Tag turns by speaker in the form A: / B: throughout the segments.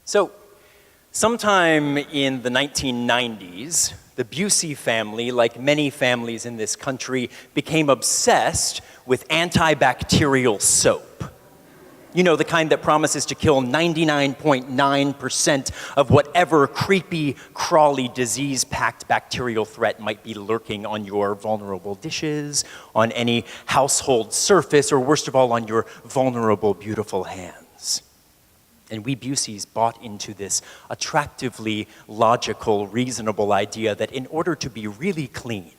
A: So, sometime in the 1990s, the Bucey family, like many families in this country, became obsessed with antibacterial soap. You know, the kind that promises to kill 99.9% of whatever creepy, crawly, disease-packed bacterial threat might be lurking on your vulnerable dishes, on any household surface, or worst of all, on your vulnerable, beautiful hands. And we Buceys bought into this attractively logical, reasonable idea that in order to be really clean,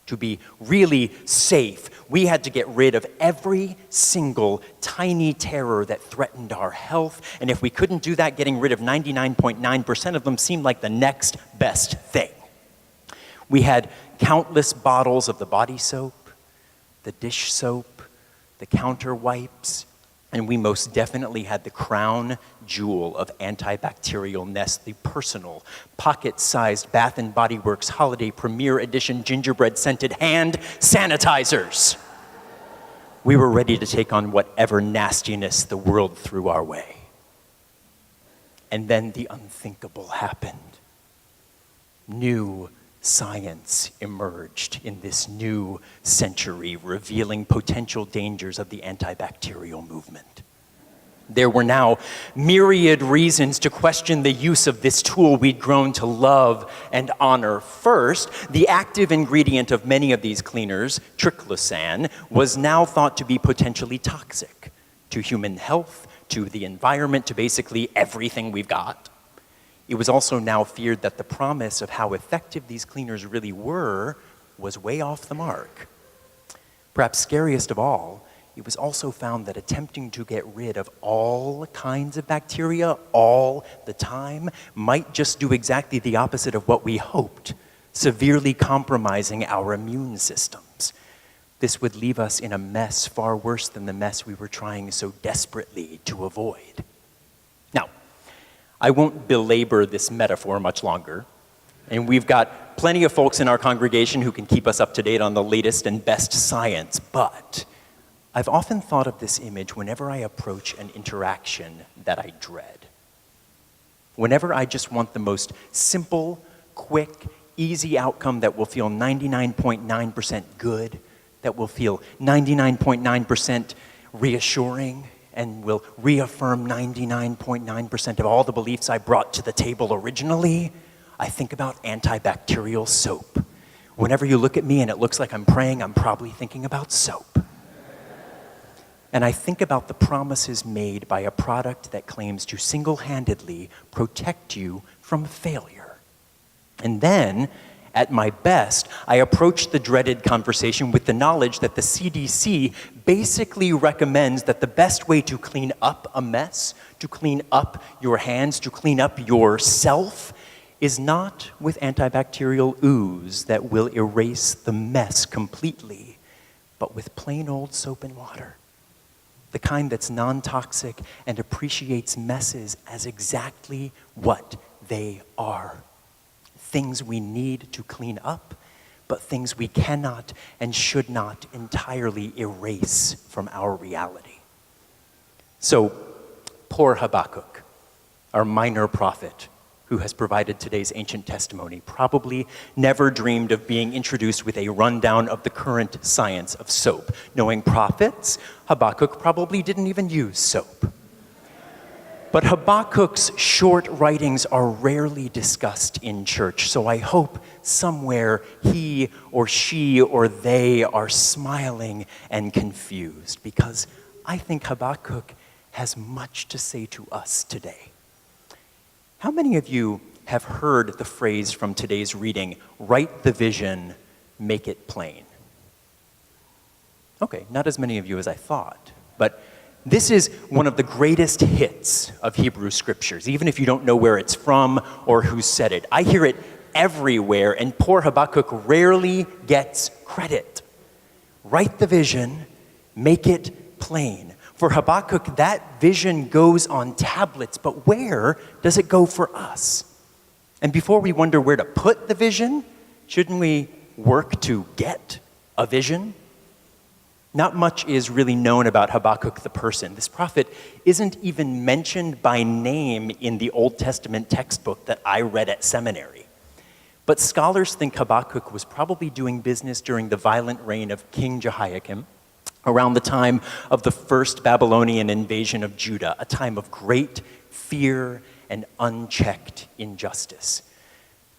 A: to be really safe, we had to get rid of every single tiny terror that threatened our health. And if we couldn't do that, getting rid of 99.9% of them seemed like the next best thing. We had countless bottles of the body soap, the dish soap, the counter wipes, and we most definitely had the crown jewel of antibacterialness, the personal, pocket-sized Bath & Body Works Holiday Premiere Edition gingerbread-scented hand sanitizers. We were ready to take on whatever nastiness the world threw our way. And then the unthinkable happened. New science emerged in this new century, revealing potential dangers of the antibacterial movement. There were now myriad reasons to question the use of this tool we'd grown to love and honor. First, the active ingredient of many of these cleaners, triclosan, was now thought to be potentially toxic to human health, to the environment, to basically everything we've got. It was also now feared that the promise of how effective these cleaners really were was way off the mark. Perhaps scariest of all, it was also found that attempting to get rid of all kinds of bacteria all the time might just do exactly the opposite of what we hoped, severely compromising our immune systems. This would leave us in a mess far worse than the mess we were trying so desperately to avoid. Now, I won't belabor this metaphor much longer, and we've got plenty of folks in our congregation who can keep us up to date on the latest and best science, but I've often thought of this image whenever I approach an interaction that I dread. Whenever I just want the most simple, quick, easy outcome that will feel 99.9% good, that will feel 99.9% reassuring, and will reaffirm 99.9% of all the beliefs I brought to the table originally, I think about antibacterial soap. Whenever you look at me and it looks like I'm praying, I'm probably thinking about soap. And I think about the promises made by a product that claims to single-handedly protect you from failure. And then, at my best, I approach the dreaded conversation with the knowledge that the CDC basically recommends that the best way to clean up a mess, to clean up your hands, to clean up yourself, is not with antibacterial ooze that will erase the mess completely, but with plain old soap and water. The kind that's non-toxic and appreciates messes as exactly what they are. Things we need to clean up, but things we cannot and should not entirely erase from our reality. So, poor Habakkuk, our minor prophet, who has provided today's ancient testimony, probably never dreamed of being introduced with a rundown of the current science of soap. Knowing prophets, Habakkuk probably didn't even use soap. But Habakkuk's short writings are rarely discussed in church, so I hope somewhere he or she or they are smiling and confused, because I think Habakkuk has much to say to us today. How many of you have heard the phrase from today's reading, write the vision, make it plain? Okay, not as many of you as I thought, but this is one of the greatest hits of Hebrew scriptures, even if you don't know where it's from or who said it. I hear it everywhere, and poor Habakkuk rarely gets credit. Write the vision, make it plain. For Habakkuk, that vision goes on tablets, but where does it go for us? And before we wonder where to put the vision, shouldn't we work to get a vision? Not much is really known about Habakkuk the person. This prophet isn't even mentioned by name in the Old Testament textbook that I read at seminary. But scholars think Habakkuk was probably doing business during the violent reign of King Jehoiakim, around the time of the first Babylonian invasion of Judah, a time of great fear and unchecked injustice.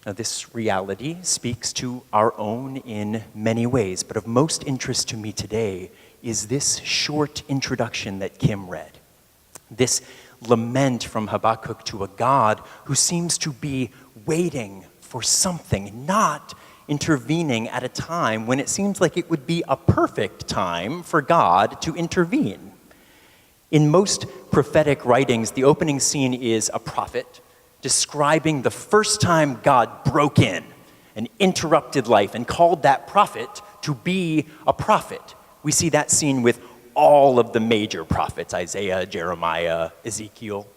A: Now, this reality speaks to our own in many ways, but of most interest to me today is this short introduction that Kim read. This lament from Habakkuk to a God who seems to be waiting for something, not intervening at a time when it seems like it would be a perfect time for God to intervene. In most prophetic writings, the opening scene is a prophet describing the first time God broke in and interrupted life and called that prophet to be a prophet. We see that scene with all of the major prophets, Isaiah, Jeremiah, Ezekiel.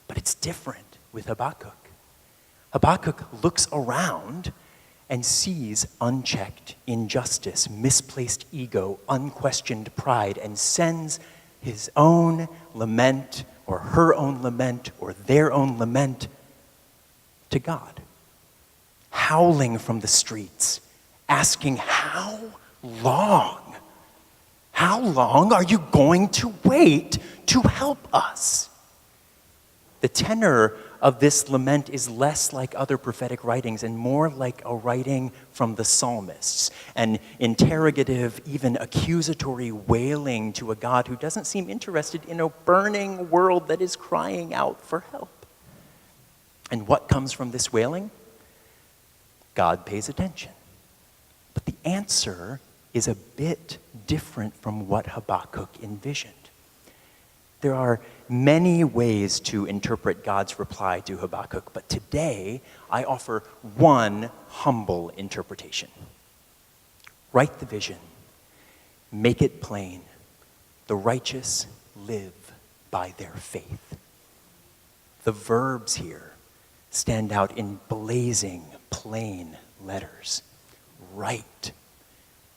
A: But it's different with Habakkuk. Habakkuk looks around and sees unchecked injustice, misplaced ego, unquestioned pride, and sends his own lament or her own lament or their own lament to God. Howling from the streets, asking, how long? How long are you going to wait to help us? The tenor of this lament is less like other prophetic writings and more like a writing from the psalmists, an interrogative, even accusatory wailing to a God who doesn't seem interested in a burning world that is crying out for help. And what comes from this wailing? God pays attention. But the answer is a bit different from what Habakkuk envisioned. There are many ways to interpret God's reply to Habakkuk, but today I offer one humble interpretation. Write the vision, make it plain. The righteous live by their faith. The verbs here stand out in blazing, plain letters. Write,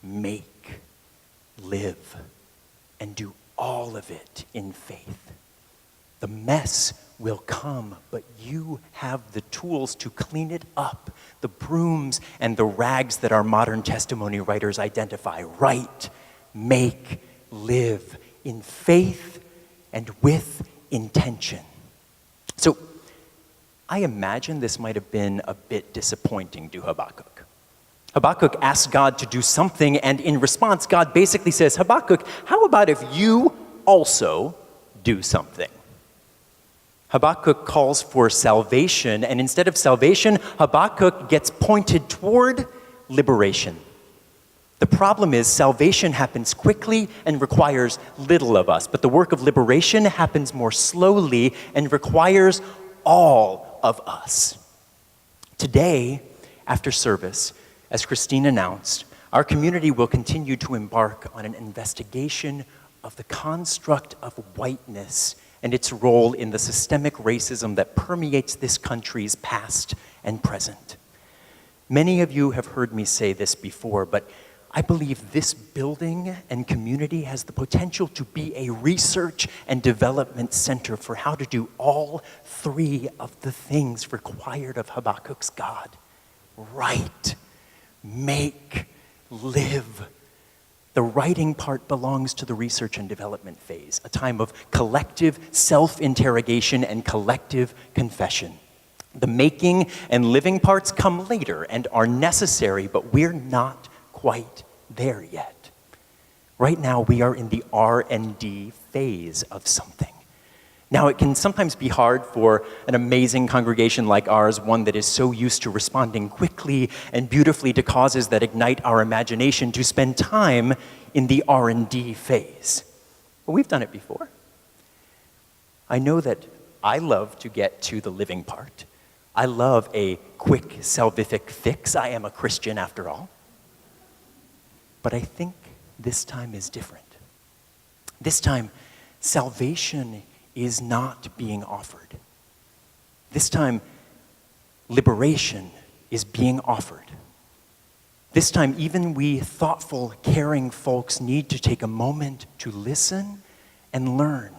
A: make, live, and do all of it in faith. The mess will come, but you have the tools to clean it up. The brooms and the rags that our modern testimony writers identify. Write, make, live in faith and with intention. So I imagine this might have been a bit disappointing to Habakkuk. Habakkuk asks God to do something, and in response, God basically says, Habakkuk, how about if you also do something? Habakkuk calls for salvation, and instead of salvation, Habakkuk gets pointed toward liberation. The problem is salvation happens quickly and requires little of us, but the work of liberation happens more slowly and requires all of us. Today, after service, as Christine announced, our community will continue to embark on an investigation of the construct of whiteness and its role in the systemic racism that permeates this country's past and present. Many of you have heard me say this before, but I believe this building and community has the potential to be a research and development center for how to do all three of the things required of Habakkuk's God. Write, make, live. The writing part belongs to the research and development phase, a time of collective self-interrogation and collective confession. The making and living parts come later and are necessary, but we're not quite there yet. Right now, we are in the R&D phase of something. Now, it can sometimes be hard for an amazing congregation like ours, one that is so used to responding quickly and beautifully to causes that ignite our imagination, to spend time in the R&D phase. But we've done it before. I know that I love to get to the living part. I love a quick salvific fix. I am a Christian after all. But I think this time is different. This time, salvation is not being offered. This time, liberation is being offered. This time, even we thoughtful, caring folks need to take a moment to listen and learn.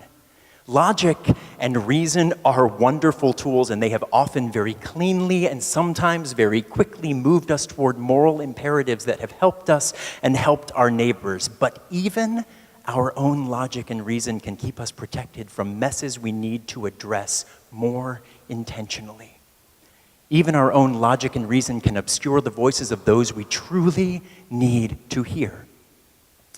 A: Logic and reason are wonderful tools, and they have often very cleanly and sometimes very quickly moved us toward moral imperatives that have helped us and helped our neighbors. But even our own logic and reason can keep us protected from messes we need to address more intentionally. Even our own logic and reason can obscure the voices of those we truly need to hear.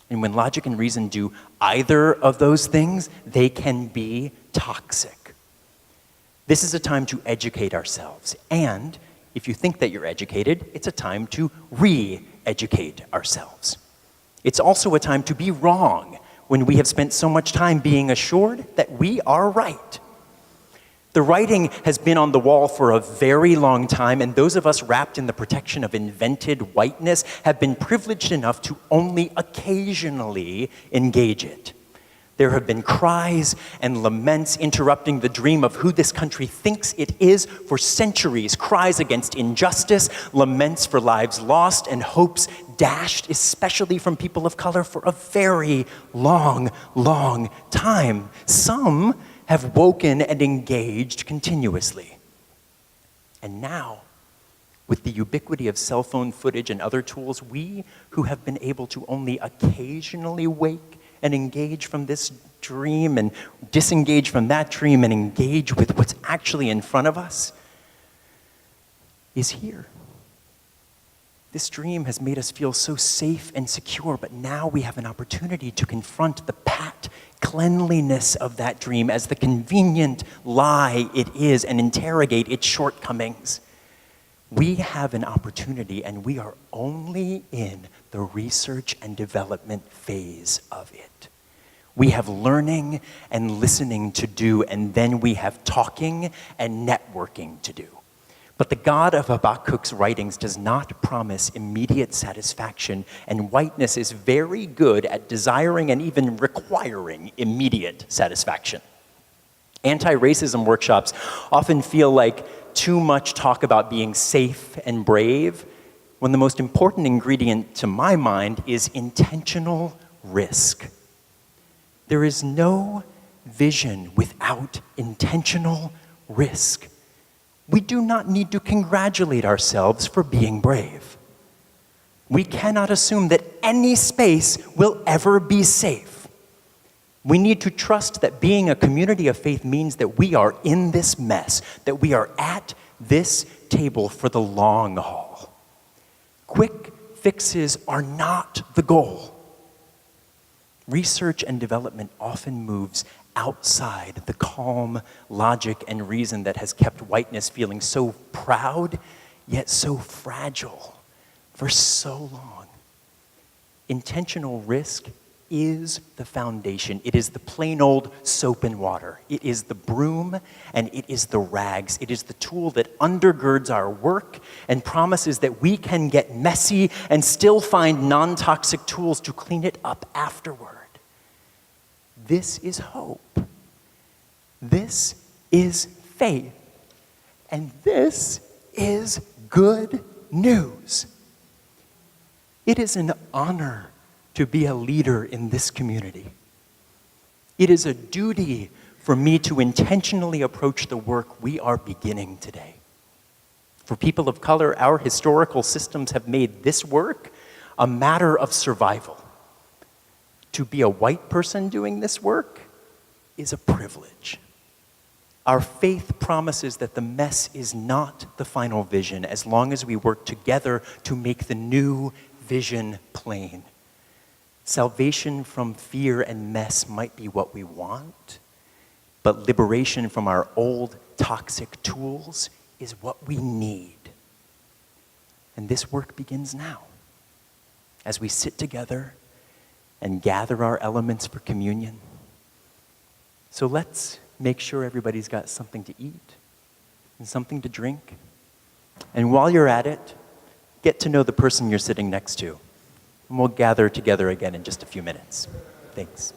A: And when logic and reason do either of those things, they can be toxic. This is a time to educate ourselves. And if you think that you're educated, it's a time to re-educate ourselves. It's also a time to be wrong when we have spent so much time being assured that we are right. The writing has been on the wall for a very long time, and those of us wrapped in the protection of invented whiteness have been privileged enough to only occasionally engage it. There have been cries and laments interrupting the dream of who this country thinks it is for centuries. Cries against injustice, laments for lives lost, and hopes dashed, especially from people of color, for a very long, long time. Some have woken and engaged continuously. And now, with the ubiquity of cell phone footage and other tools, we who have been able to only occasionally wake and engage from this dream and disengage from that dream and engage with what's actually in front of us is here. This dream has made us feel so safe and secure, but now we have an opportunity to confront the pat cleanliness of that dream as the convenient lie it is and interrogate its shortcomings. We have an opportunity, and we are only in the research and development phase of it. We have learning and listening to do, and then we have talking and networking to do. But the God of Habakkuk's writings does not promise immediate satisfaction, and whiteness is very good at desiring and even requiring immediate satisfaction. Anti-racism workshops often feel like too much talk about being safe and brave, when the most important ingredient to my mind is intentional risk. There is no vision without intentional risk. We do not need to congratulate ourselves for being brave. We cannot assume that any space will ever be safe. We need to trust that being a community of faith means that we are in this mess, that we are at this table for the long haul. Quick fixes are not the goal. Research and development often moves outside the calm logic and reason that has kept whiteness feeling so proud, yet so fragile for so long. Intentional risk is the foundation. It is the plain old soap and water. It is the broom and it is the rags. It is the tool that undergirds our work and promises that we can get messy and still find non-toxic tools to clean it up afterward. This is hope. This is faith. And this is good news. It is an honor to be a leader in this community. It is a duty for me to intentionally approach the work we are beginning today. For people of color, our historical systems have made this work a matter of survival. To be a white person doing this work is a privilege. Our faith promises that the mess is not the final vision as long as we work together to make the new vision plain. Salvation from fear and mess might be what we want, but liberation from our old toxic tools is what we need. And this work begins now as we sit together and gather our elements for communion. So let's make sure everybody's got something to eat and something to drink. And while you're at it, get to know the person you're sitting next to. And we'll gather together again in just a few minutes. Thanks.